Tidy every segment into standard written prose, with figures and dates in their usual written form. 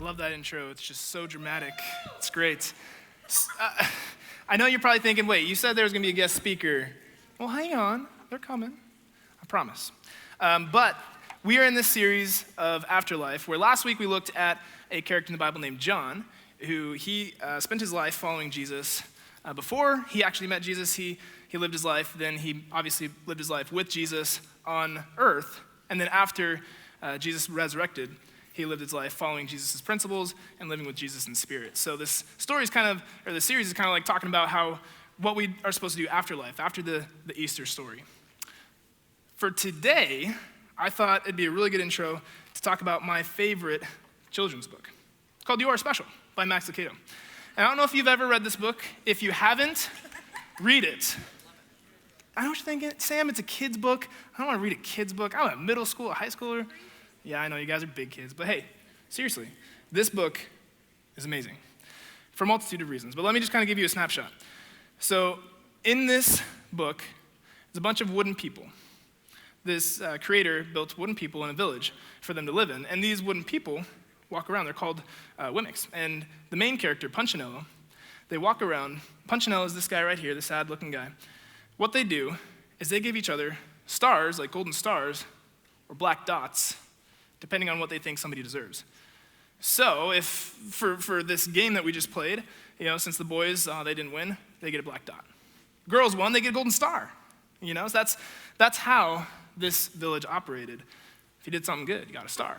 Love that intro. It's just so dramatic. It's great. I know you're probably thinking, wait, you said there was going to be a guest speaker. Well, hang on. They're coming. I promise. But we are in this series of Afterlife, where last week we looked at a character in the Bible named John, who he spent his life following Jesus. Before he actually met Jesus, he lived his life. Then he obviously lived his life with Jesus on earth. And then after Jesus resurrected, he lived his life following Jesus' principles and living with Jesus in spirit. So this story is the series is kind of like talking about what we are supposed to do after life, after the Easter story. For today, I thought it'd be a really good intro to talk about my favorite children's book. It's called You Are Special by Max Decatum. And I don't know if you've ever read this book. If you haven't, read it. I know what you're thinking, Sam, it's a kid's book. I don't want to read a kid's book. I'm a middle school, a high schooler. Yeah, I know you guys are big kids, but hey, seriously, this book is amazing for a multitude of reasons. But let me just kind of give you a snapshot. So in this book, there's a bunch of wooden people. This creator built wooden people in a village for them to live in, and these wooden people walk around. They're called Wemmicks. And the main character, Punchinello, they walk around. Punchinello is this guy right here, the sad-looking guy. What they do is they give each other stars, like golden stars, or black dots, depending on what they think somebody deserves. So if, for this game that we just played, since the boys, they didn't win, they get a black dot. Girls won, they get a golden star. So that's how this village operated. If you did something good, you got a star.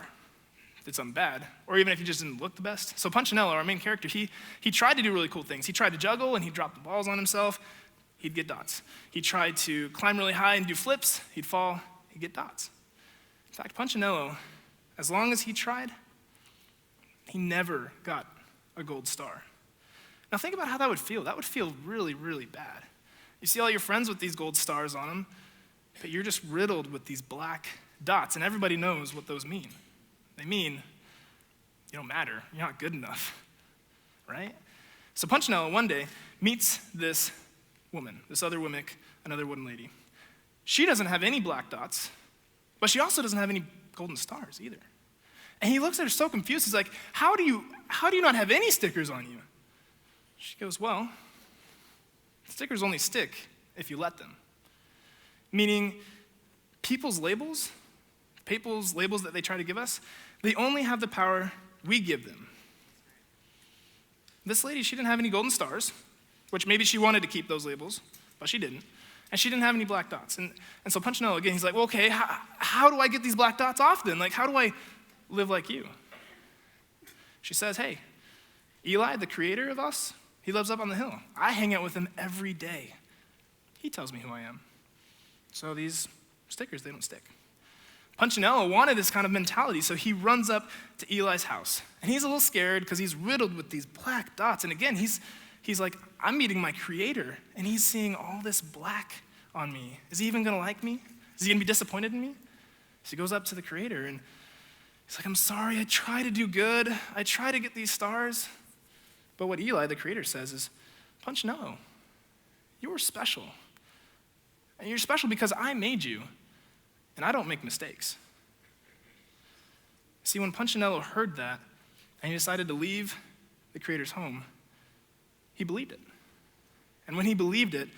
If you did something bad, or even if you just didn't look the best. So Punchinello, our main character, he tried to do really cool things. He tried to juggle, and he'd drop the balls on himself. He'd get dots. He tried to climb really high and do flips. He'd fall. He'd get dots. In fact, Punchinello, as long as he tried, he never got a gold star. Now think about how that would feel. That would feel really, really bad. You see all your friends with these gold stars on them, but you're just riddled with these black dots, and everybody knows what those mean. They mean you don't matter. You're not good enough, right? So Punchinello one day meets this woman, this other Wemmick, another wooden lady. She doesn't have any black dots, but she also doesn't have any golden stars either. And he looks at her so confused. He's like, how do you not have any stickers on you? She goes, well, stickers only stick if you let them. Meaning, people's labels that they try to give us, they only have the power we give them. This lady, she didn't have any golden stars, which maybe she wanted to keep those labels, but she didn't. And she didn't have any black dots. And so Punchinello, again, he's like, well, okay, how do I get these black dots off then? Like, how do I live like you? She says, hey, Eli, the creator of us, he lives up on the hill. I hang out with him every day. He tells me who I am. So these stickers, they don't stick. Punchinello wanted this kind of mentality, so he runs up to Eli's house. And he's a little scared because he's riddled with these black dots. And again, he's like, I'm meeting my creator, and he's seeing all this black on me. Is he even going to like me? Is he going to be disappointed in me? So he goes up to the creator, and he's like, I'm sorry, I try to do good. I try to get these stars. But what Eli, the creator, says is, Punchinello, you are special. And you're special because I made you, and I don't make mistakes. See, when Punchinello heard that, and he decided to leave the creator's home, he believed it. And when he believed it,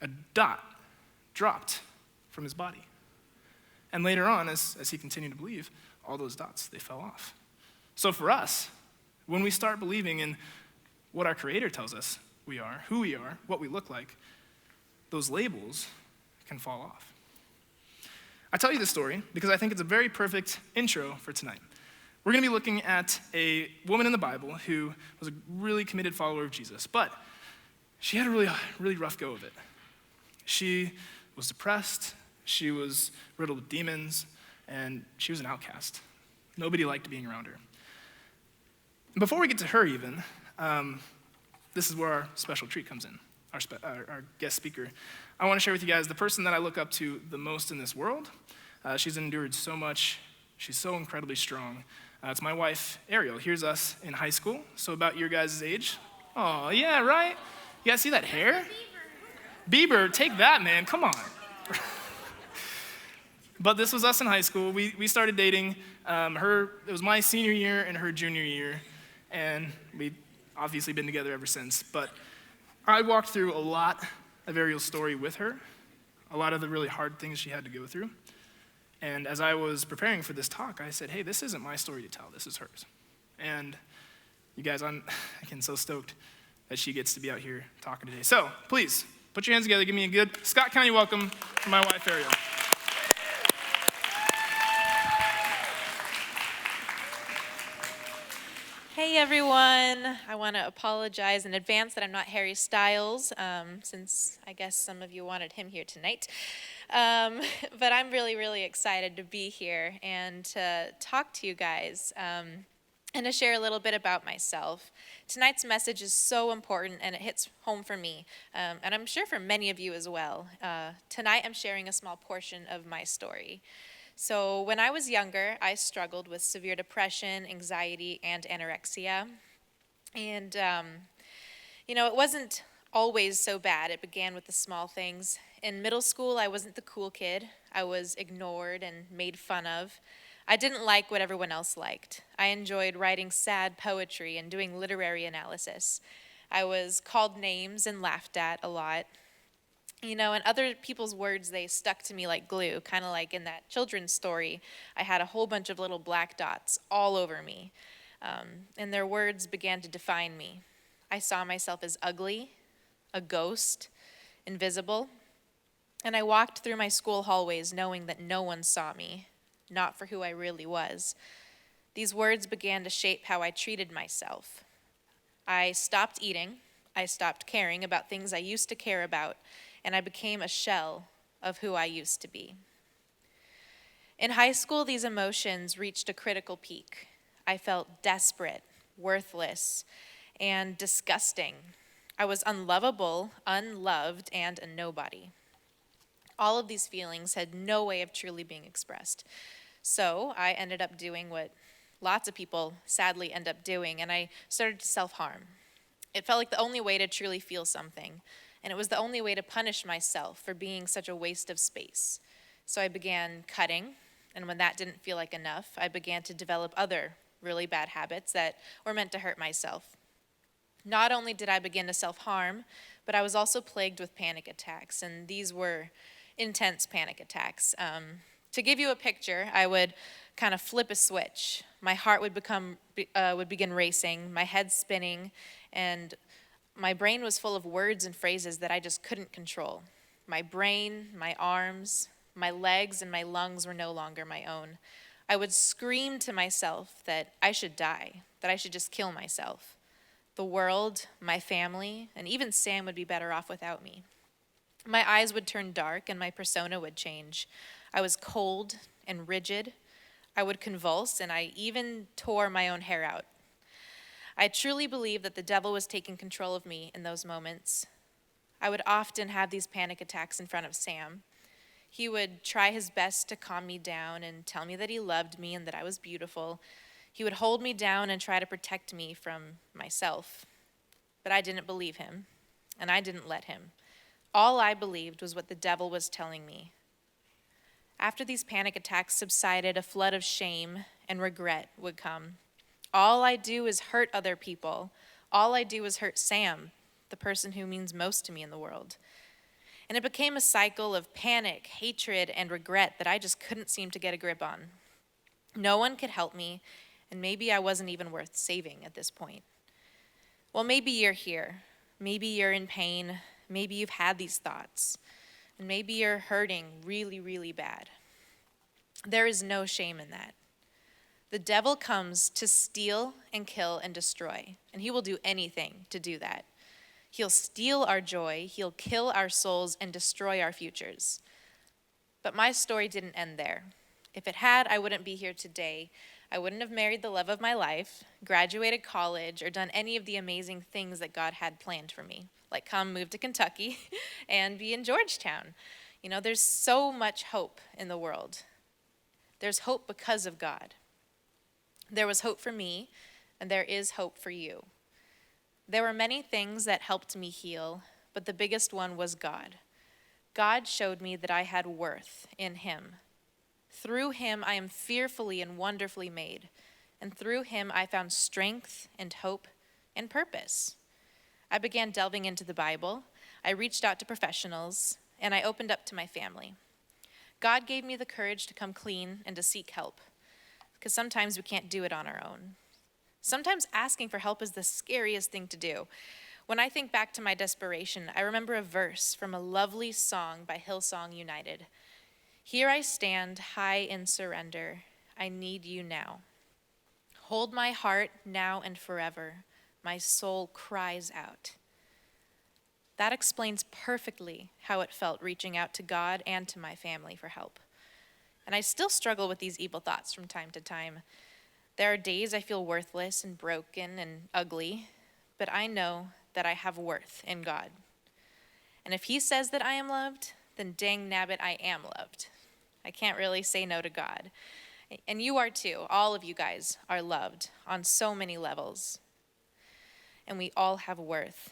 a dot dropped from his body. And later on, as he continued to believe, all those dots, they fell off. So for us, when we start believing in what our Creator tells us we are, who we are, what we look like, those labels can fall off. I tell you this story because I think it's a very perfect intro for tonight. We're going to be looking at a woman in the Bible who was a really committed follower of Jesus, but she had a really, really rough go of it. She was depressed, she was riddled with demons, and she was an outcast. Nobody liked being around her. And before we get to her even, this is where our special treat comes in, our guest speaker. I want to share with you guys the person that I look up to the most in this world. She's endured so much. She's so incredibly strong. It's my wife, Ariel. Here's us in high school, so about your guys' age. Oh, yeah, right? You guys see that hair? Bieber, take that, man. Come on. But this was us in high school. We started dating. It was my senior year and her junior year, and we've obviously been together ever since. But I walked through a lot of Ariel's story with her, a lot of the really hard things she had to go through. And as I was preparing for this talk, I said, hey, this isn't my story to tell, this is hers. And you guys, I'm again so stoked that she gets to be out here talking today. So please, put your hands together, give me a good Scott County welcome for my wife, Ariel. Hey everyone, I want to apologize in advance that I'm not Harry Styles, since I guess some of you wanted him here tonight. But I'm really, really excited to be here and to talk to you guys and to share a little bit about myself. Tonight's message is so important and it hits home for me, and I'm sure for many of you as well. Tonight I'm sharing a small portion of my story. So when I was younger, I struggled with severe depression, anxiety, and anorexia. And, it wasn't always so bad. It began with the small things. In middle school, I wasn't the cool kid. I was ignored and made fun of. I didn't like what everyone else liked. I enjoyed writing sad poetry and doing literary analysis. I was called names and laughed at a lot. And other people's words, they stuck to me like glue, kind of like in that children's story. I had a whole bunch of little black dots all over me, and their words began to define me. I saw myself as ugly, a ghost, invisible, and I walked through my school hallways knowing that no one saw me, not for who I really was. These words began to shape how I treated myself. I stopped eating, I stopped caring about things I used to care about, and I became a shell of who I used to be. In high school, these emotions reached a critical peak. I felt desperate, worthless, and disgusting. I was unlovable, unloved, and a nobody. All of these feelings had no way of truly being expressed. So I ended up doing what lots of people sadly end up doing, and I started to self-harm. It felt like the only way to truly feel something. And it was the only way to punish myself for being such a waste of space. So I began cutting, and when that didn't feel like enough, I began to develop other really bad habits that were meant to hurt myself. Not only did I begin to self-harm, but I was also plagued with panic attacks, and these were intense panic attacks. To give you a picture, I would kind of flip a switch. My heart would begin racing, my head spinning, and my brain was full of words and phrases that I just couldn't control. My brain, my arms, my legs, and my lungs were no longer my own. I would scream to myself that I should die, that I should just kill myself. The world, my family, and even Sam would be better off without me. My eyes would turn dark and my persona would change. I was cold and rigid. I would convulse, and I even tore my own hair out. I truly believe that the devil was taking control of me in those moments. I would often have these panic attacks in front of Sam. He would try his best to calm me down and tell me that he loved me and that I was beautiful. He would hold me down and try to protect me from myself. But I didn't believe him, and I didn't let him. All I believed was what the devil was telling me. After these panic attacks subsided, a flood of shame and regret would come. All I do is hurt other people. All I do is hurt Sam, the person who means most to me in the world. And it became a cycle of panic, hatred, and regret that I just couldn't seem to get a grip on. No one could help me, and maybe I wasn't even worth saving at this point. Well, maybe you're here. Maybe you're in pain. Maybe you've had these thoughts. And maybe you're hurting really, really bad. There is no shame in that. The devil comes to steal and kill and destroy, and he will do anything to do that. He'll steal our joy, he'll kill our souls, and destroy our futures. But my story didn't end there. If it had, I wouldn't be here today. I wouldn't have married the love of my life, graduated college, or done any of the amazing things that God had planned for me, like come move to Kentucky and be in Georgetown. There's so much hope in the world. There's hope because of God. There was hope for me, and there is hope for you. There were many things that helped me heal, but the biggest one was God. God showed me that I had worth in him. Through him I am fearfully and wonderfully made, and through him I found strength and hope and purpose. I began delving into the Bible, I reached out to professionals, and I opened up to my family. God gave me the courage to come clean and to seek help, because sometimes we can't do it on our own. Sometimes asking for help is the scariest thing to do. When I think back to my desperation, I remember a verse from a lovely song by Hillsong United. Here I stand, high in surrender. I need you now. Hold my heart now and forever. My soul cries out. That explains perfectly how it felt reaching out to God and to my family for help. And I still struggle with these evil thoughts from time to time. There are days I feel worthless and broken and ugly, but I know that I have worth in God. And if he says that I am loved, then dang nabbit, I am loved. I can't really say no to God. And you are too. All of you guys are loved on so many levels. And we all have worth.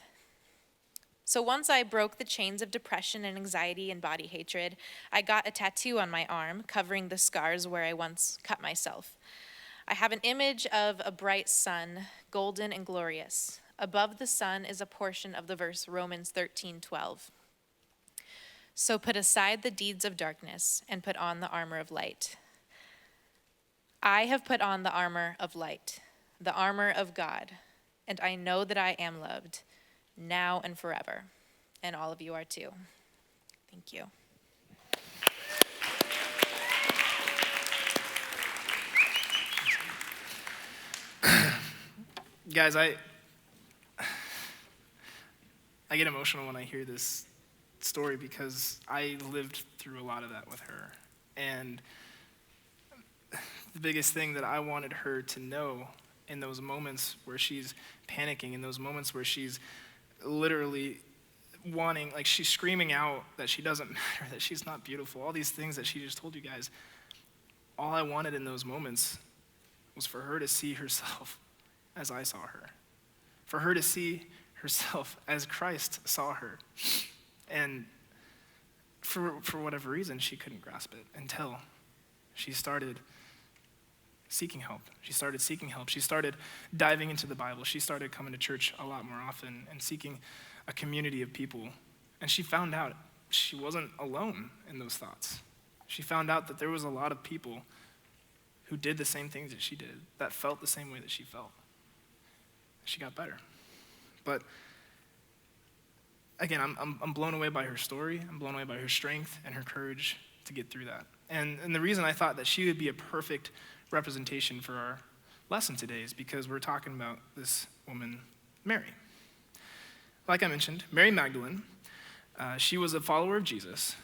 So once I broke the chains of depression and anxiety and body hatred, I got a tattoo on my arm covering the scars where I once cut myself. I have an image of a bright sun, golden and glorious. Above the sun is a portion of the verse Romans 13:12. So put aside the deeds of darkness and put on the armor of light. I have put on the armor of light, the armor of God, and I know that I am loved, now and forever. And all of you are too. Thank you. Guys, I get emotional when I hear this story because I lived through a lot of that with her. And the biggest thing that I wanted her to know in those moments where she's panicking, in those moments where she's literally wanting, like she's screaming out that she doesn't matter, that she's not beautiful, all these things that she just told you guys, all I wanted in those moments was for her to see herself as I saw her, for her to see herself as Christ saw her. And for whatever reason, she couldn't grasp it until she started seeking help. She started seeking help. She started diving into the Bible. She started coming to church a lot more often and seeking a community of people. And she found out she wasn't alone in those thoughts. She found out that there was a lot of people who did the same things that she did, that felt the same way that she felt. She got better. But again, I'm blown away by her story. I'm blown away by her strength and her courage to get through that. And the reason I thought that she would be a perfect representation for our lesson today is because we're talking about this woman, Mary. Like I mentioned, Mary Magdalene, she was a follower of Jesus,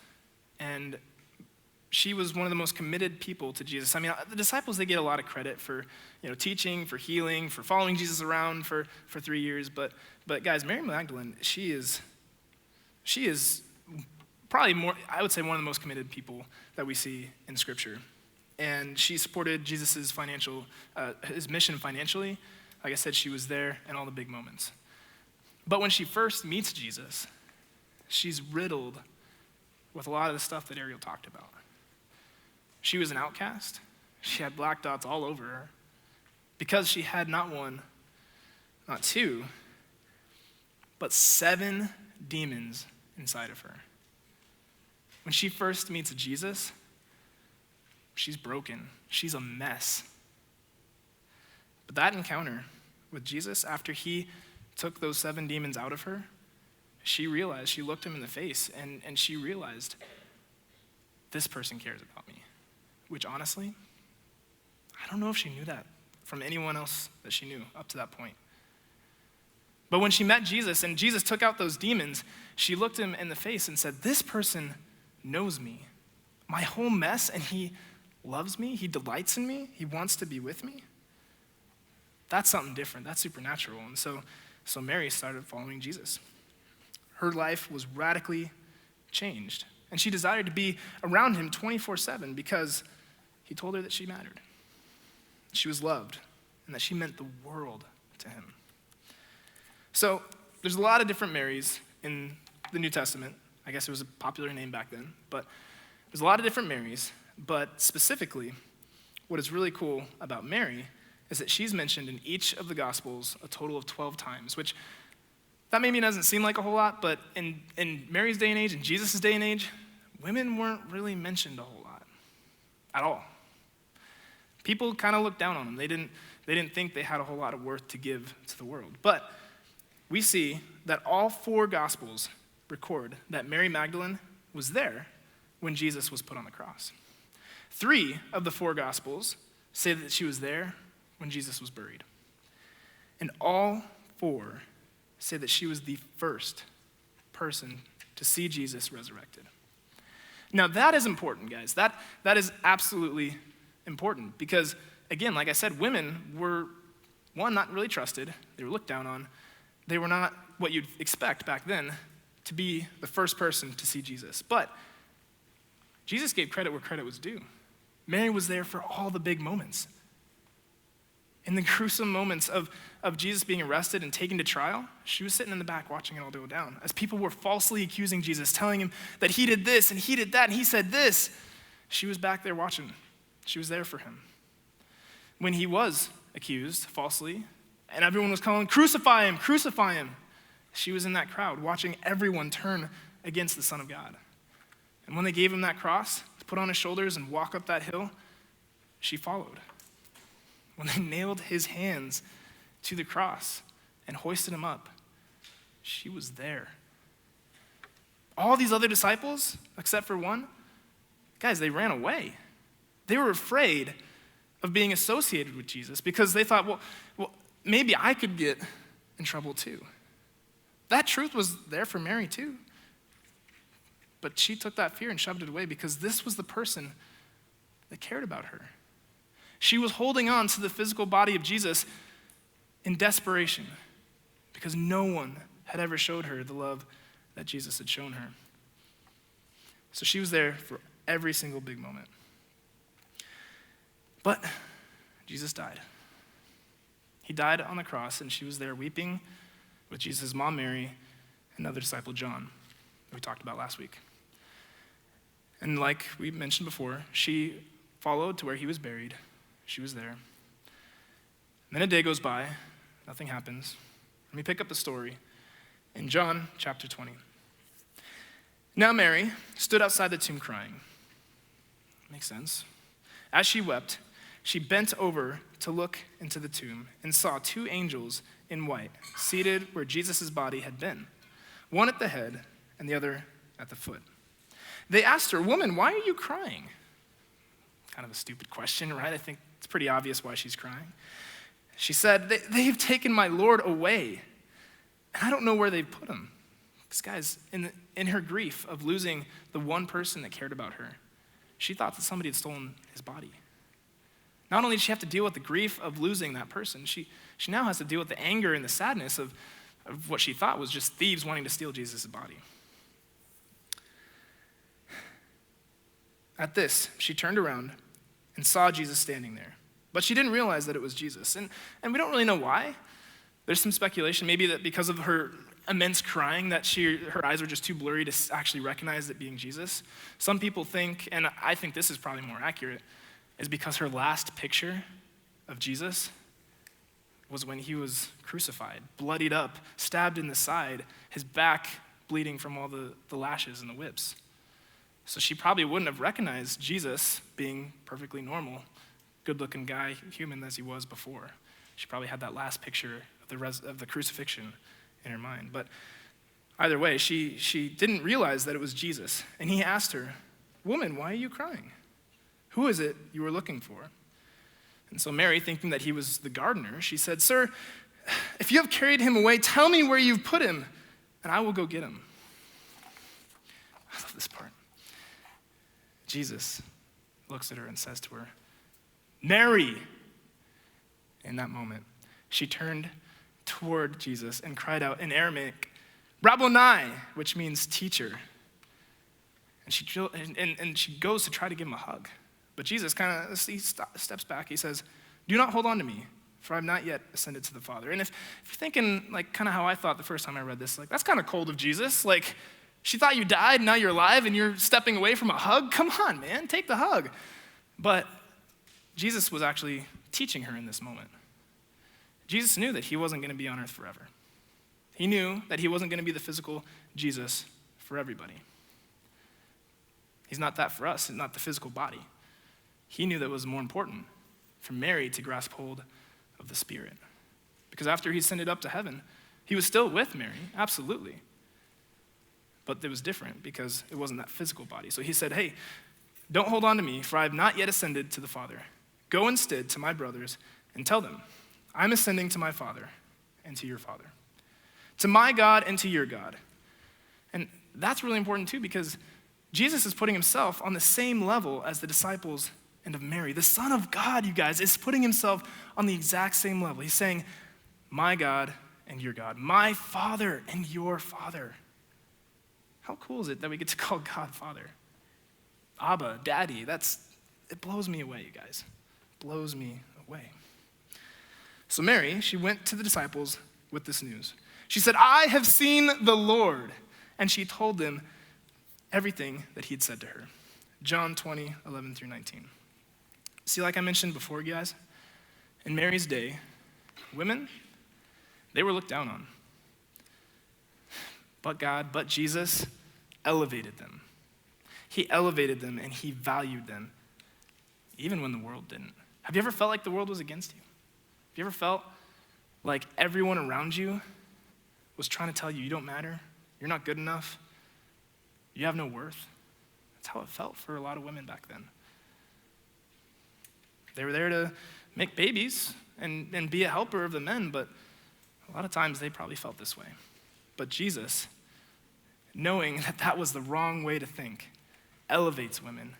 and she was one of the most committed people to Jesus. I mean, the disciples, they get a lot of credit for, teaching, for healing, for following Jesus around for 3 years. But guys, Mary Magdalene, she is probably more, I would say, one of the most committed people that we see in Scripture. And she supported Jesus' his mission financially. Like I said, she was there in all the big moments. But when she first meets Jesus, she's riddled with a lot of the stuff that Ariel talked about. She was an outcast. She had black dots all over her because she had not one, not two, but 7 demons inside of her. When she first meets Jesus, she's broken. She's a mess. But that encounter with Jesus, after he took those 7 demons out of her, she looked him in the face, and she realized, this person cares about me. Which honestly, I don't know if she knew that from anyone else that she knew up to that point. But when she met Jesus and Jesus took out those demons, she looked him in the face and said, this person knows me, my whole mess, and he loves me, he delights in me, he wants to be with me. That's something different, that's supernatural. And so Mary started following Jesus. Her life was radically changed. And she desired to be around him 24/7 because he told her that she mattered. She was loved, and that she meant the world to him. So there's a lot of different Marys in the New Testament. I guess it was a popular name back then, but there's a lot of different Marys. But specifically, what is really cool about Mary is that she's mentioned in each of the Gospels a total of 12 times, which that maybe doesn't seem like a whole lot, but in Mary's day and age, in Jesus' day and age, women weren't really mentioned a whole lot at all. People kind of looked down on them. They didn't think they had a whole lot of worth to give to the world. But we see that all 4 Gospels record that Mary Magdalene was there when Jesus was put on the cross. 3 of the 4 Gospels say that she was there when Jesus was buried. And all 4 say that she was the first person to see Jesus resurrected. Now that is important, guys. That is absolutely important because, again, like I said, women were, one, not really trusted. They were looked down on. They were not what you'd expect back then to be the first person to see Jesus. But Jesus gave credit where credit was due. Mary was there for all the big moments. In the gruesome moments of Jesus being arrested and taken to trial, she was sitting in the back watching it all go down. As people were falsely accusing Jesus, telling him that he did this and he did that and he said this, she was back there watching. She was there for him. When he was accused falsely and everyone was calling, crucify him, she was in that crowd watching everyone turn against the Son of God. And when they gave him that cross to put on his shoulders and walk up that hill, she followed. When they nailed his hands to the cross and hoisted him up, she was there. All these other disciples, except for one, guys, they ran away. They were afraid of being associated with Jesus because they thought, well, maybe I could get in trouble too. That truth was there for Mary too. But she took that fear and shoved it away because this was the person that cared about her. She was holding on to the physical body of Jesus in desperation because no one had ever showed her the love that Jesus had shown her. So she was there for every single big moment. But Jesus died. He died on the cross, and she was there weeping with Jesus' mom, Mary, and another disciple, John, that we talked about last week. And like we mentioned before, she followed to where he was buried. She was there. And then a day goes by, nothing happens. Let me pick up the story in John chapter 20. Now Mary stood outside the tomb crying. Makes sense. As she wept, she bent over to look into the tomb and saw 2 angels in white seated where Jesus' body had been, one at the head and the other at the foot. They asked her, "Woman, why are you crying?" Kind of a stupid question, right? I think it's pretty obvious why she's crying. She said, "They've taken my Lord away, and I don't know where they've put him." Because guys, in her grief of losing the one person that cared about her, she thought that somebody had stolen his body. Not only did she have to deal with the grief of losing that person, she now has to deal with the anger and the sadness of what she thought was just thieves wanting to steal Jesus' body. At this, she turned around and saw Jesus standing there. But she didn't realize that it was Jesus. And we don't really know why. There's some speculation, maybe that because of her immense crying, that her eyes were just too blurry to actually recognize it being Jesus. Some people think, and I think this is probably more accurate, is because her last picture of Jesus was when he was crucified, bloodied up, stabbed in the side, his back bleeding from all the lashes and the whips. So she probably wouldn't have recognized Jesus being perfectly normal, good-looking guy, human as he was before. She probably had that last picture of the crucifixion in her mind. But either way, she didn't realize that it was Jesus. And he asked her, "Woman, why are you crying? Who is it you were looking for?" And so Mary, thinking that he was the gardener, she said, "Sir, if you have carried him away, tell me where you've put him, and I will go get him." I love this part. Jesus looks at her and says to her, "Mary." In that moment, she turned toward Jesus and cried out in Aramaic, "Rabboni," which means teacher. And she goes to try to give him a hug. But Jesus he steps back. He says, "Do not hold on to me, for I have not yet ascended to the Father." And if you're thinking, like, kind of how I thought the first time I read this, like, that's kind of cold of Jesus. Like, She thought you died, now you're alive, and you're stepping away from a hug? Come on, man, take the hug. But Jesus was actually teaching her in this moment. Jesus knew that he wasn't going to be on earth forever. He knew that he wasn't going to be the physical Jesus for everybody. He's not that for us, not the physical body. He knew that it was more important for Mary to grasp hold of the Spirit. Because after he ascended up to heaven, he was still with Mary, absolutely. But it was different because it wasn't that physical body. So he said, hey, don't hold on to me, for I have not yet ascended to the Father. Go instead to my brothers and tell them, I'm ascending to my Father and to your Father, to my God and to your God. And that's really important too, because Jesus is putting himself on the same level as the disciples and of Mary. The Son of God, you guys, is putting himself on the exact same level. He's saying, my God and your God, my Father and your Father. How cool is it that we get to call God Father? Abba, Daddy, it blows me away, you guys. It blows me away. So Mary, she went to the disciples with this news. She said, I have seen the Lord. And she told them everything that he'd said to her. John 20, 11 through 19. See, like I mentioned before, guys, in Mary's day, women, they were looked down on. But God, but Jesus elevated them. He elevated them and he valued them, even when the world didn't. Have you ever felt like the world was against you? Have you ever felt like everyone around you was trying to tell you don't matter, you're not good enough, you have no worth? That's how it felt for a lot of women back then. They were there to make babies and be a helper of the men, but a lot of times they probably felt this way. But Jesus, knowing that that was the wrong way to think, elevates women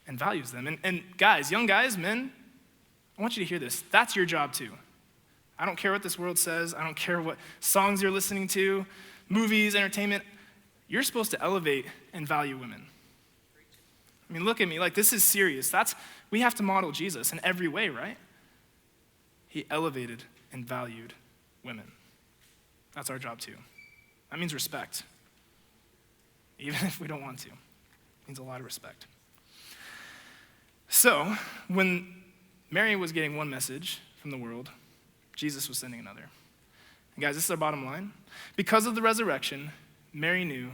and values them. And guys, young guys, men, I want you to hear this. That's your job too. I don't care what this world says. I don't care what songs you're listening to, movies, entertainment. You're supposed to elevate and value women. I mean, look at me. Like, this is serious. We have to model Jesus in every way, right? He elevated and valued women. That's our job too. That means respect. Even if we don't want to. It means a lot of respect. So, when Mary was getting one message from the world, Jesus was sending another. And guys, this is our bottom line. Because of the resurrection, Mary knew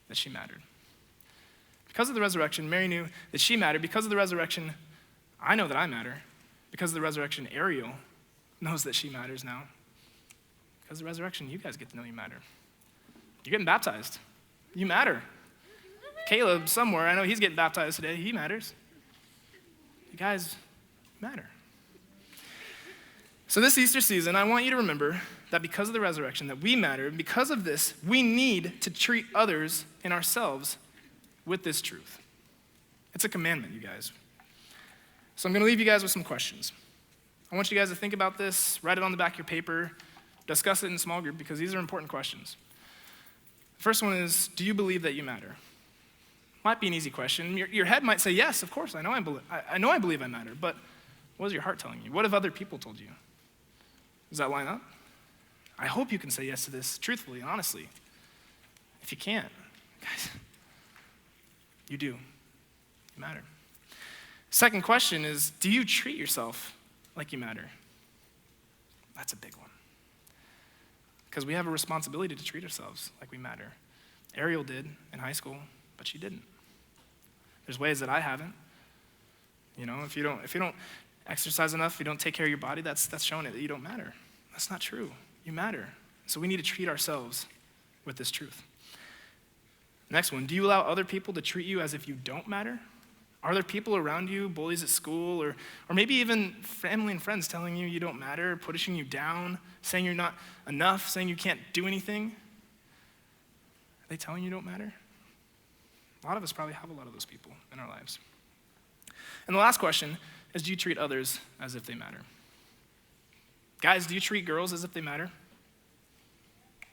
that she mattered. Because of the resurrection, Mary knew that she mattered. Because of the resurrection, I know that I matter. Because of the resurrection, Ariel knows that she matters now. Because of the resurrection, you guys get to know you matter. You're getting baptized. You matter. Caleb, somewhere, I know he's getting baptized today. He matters. You guys matter. So this Easter season, I want you to remember that because of the resurrection, that we matter. Because of this, we need to treat others and ourselves with this truth. It's a commandment, you guys. So I'm going to leave you guys with some questions. I want you guys to think about this, write it on the back of your paper, discuss it in a small group, because these are important questions. The first one is, do you believe that you matter? Might be an easy question. Your head might say, yes, of course, I know I believe I matter, but what is your heart telling you? What have other people told you? Does that line up? I hope you can say yes to this truthfully and honestly. If you can't, guys, you do. You matter. Second question is, do you treat yourself like you matter? That's a big one. Because we have a responsibility to treat ourselves like we matter. Ariel did in high school, but she didn't. There's ways that I haven't. You know, if you don't exercise enough, if you don't take care of your body, that's showing it that you don't matter. That's not true. You matter. So we need to treat ourselves with this truth. Next one, do you allow other people to treat you as if you don't matter? Are there people around you, bullies at school, or maybe even family and friends telling you don't matter, pushing you down, saying you're not enough, saying you can't do anything? Are they telling you don't matter? A lot of us probably have a lot of those people in our lives. And the last question is, do you treat others as if they matter? Guys, do you treat girls as if they matter?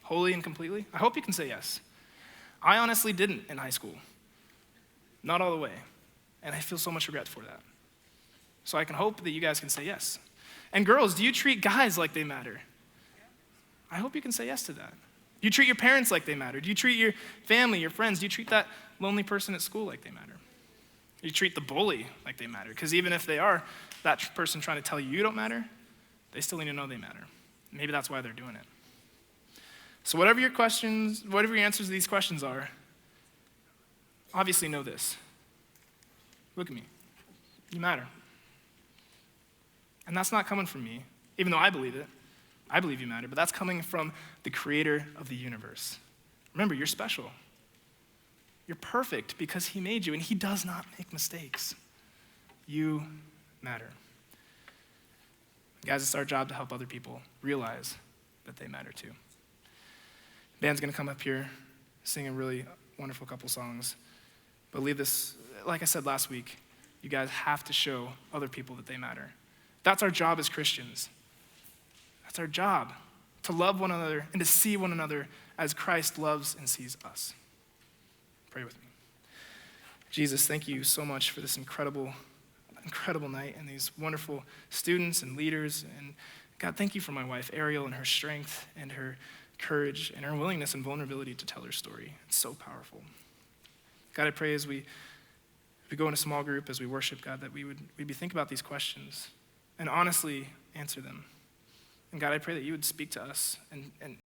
Wholly and completely? I hope you can say yes. I honestly didn't in high school. Not all the way. And I feel so much regret for that. So I can hope that you guys can say yes. And girls, do you treat guys like they matter? I hope you can say yes to that. Do you treat your parents like they matter? Do you treat your family, your friends? Do you treat that lonely person at school like they matter? Do you treat the bully like they matter? Because even if they are that person trying to tell you you don't matter, they still need to know they matter. Maybe that's why they're doing it. So whatever your questions, whatever your answers to these questions are, obviously know this. Look at me. You matter. And that's not coming from me, even though I believe it. I believe you matter, but that's coming from the creator of the universe. Remember, you're special. You're perfect because he made you, and he does not make mistakes. You matter. Guys, it's our job to help other people realize that they matter too. Band's gonna come up here, sing a really wonderful couple songs. But leave this, like I said last week, you guys have to show other people that they matter. That's our job as Christians. That's our job, to love one another and to see one another as Christ loves and sees us. Pray with me. Jesus, thank you so much for this incredible night and these wonderful students and leaders. And God, thank you for my wife, Ariel, and her strength and her courage and her willingness and vulnerability to tell her story. It's so powerful. God, I pray as we go in a small group, as we worship, God, that we'd be thinking about these questions and honestly answer them. And God, I pray that you would speak to us and